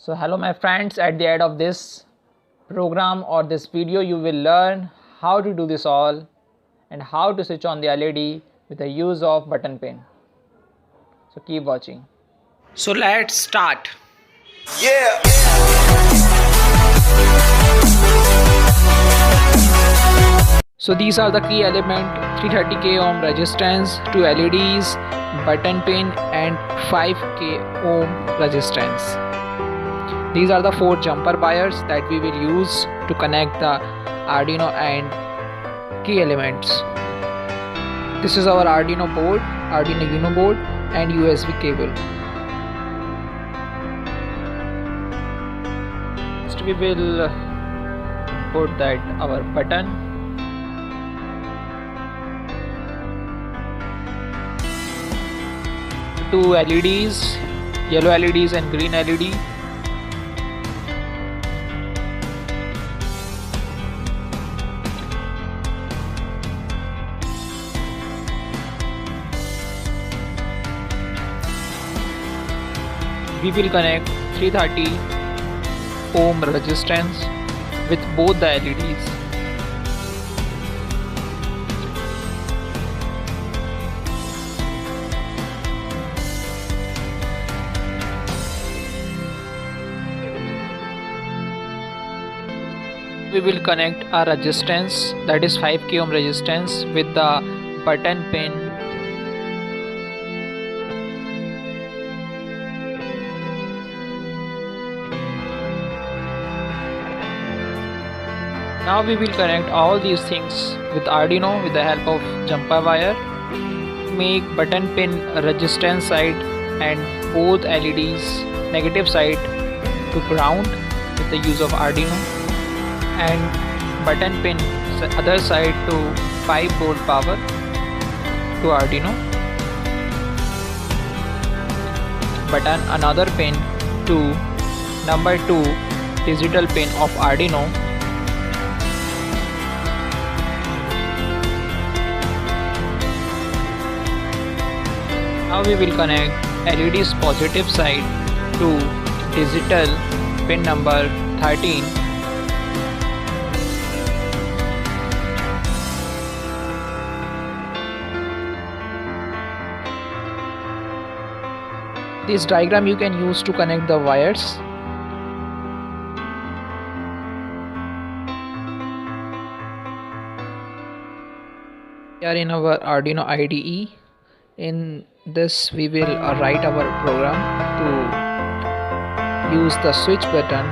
So hello my friends, at the end of this program or this video you will learn how to do this all and how to switch on the LED with the use of button pin. So keep watching. So let's start. Yeah. So these are the key element: 330k ohm resistance, 2 LEDs, button pin and 5k ohm resistance. These are the 4 jumper wires that we will use to connect the Arduino and key elements. This is our Arduino board, Arduino Uno board and USB cable. Next we will put that our button. Two LEDs, yellow LEDs and green LED. We will connect 330 ohm resistance with both the LEDs. We will connect a resistance, that is 5k ohm resistance, with the button pin. Now we will connect all these things with Arduino with the help of jumper wire. Make button pin resistance side and both LEDs negative side to ground with the use of Arduino, and button pin other side to 5 volt power to Arduino. Button another pin to number 2 digital pin of Arduino. Now we will connect LED's positive side to digital pin number 13. This diagram you can use to connect the wires. We are in our Arduino IDE. In this we will write our program to use the switch button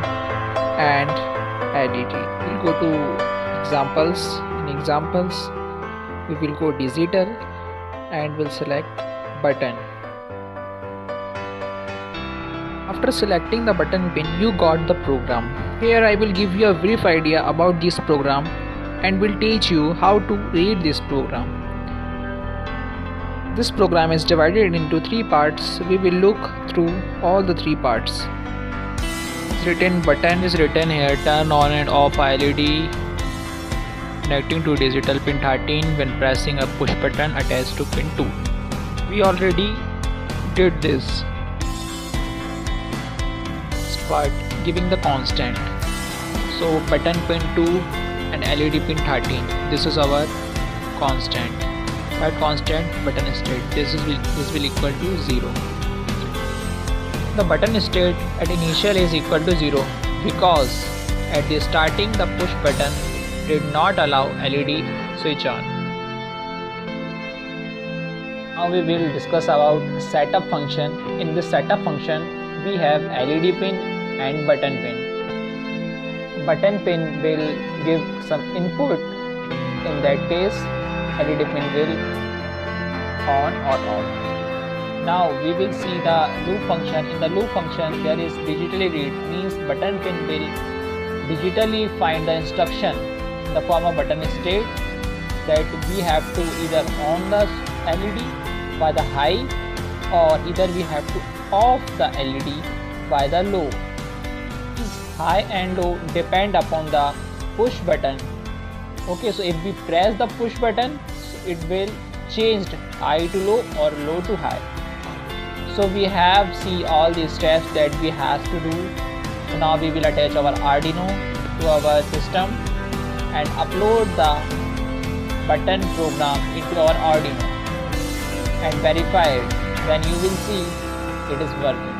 and LED. We'll go to examples. In examples we will go digital and will select button. After selecting the button pin, you got the program. Here I will give you a brief idea about this program and will teach you how to read this program. This program is divided into 3 parts. We will look through all the 3 parts. It's written button is written here, turn on and off LED connecting to digital pin 13 when pressing a push button attached to pin 2. We already did this part, giving the constant. So button pin 2 and LED pin 13, this is our constant. At constant button state, this will equal to 0. The button state at initial is equal to 0 because at the starting the push button did not allow LED switch on. Now we will discuss about setup function. In this setup function we have LED pin and button pin. Button pin will give some input. In that case LED pin will on or off. Now we will see the loop function. In the loop function there is digitally read, means button pin will digitally find the instruction in the form of button state that we have to either on the LED by the high or either we have to off the LED by the low. High and low depend upon the push button. Okay, so if we press the push button, it will change high to low or low to high. So we have see all these steps that we have to do So now we will attach our Arduino to our system and upload the button program into our Arduino and verify it. Then you will see it is working.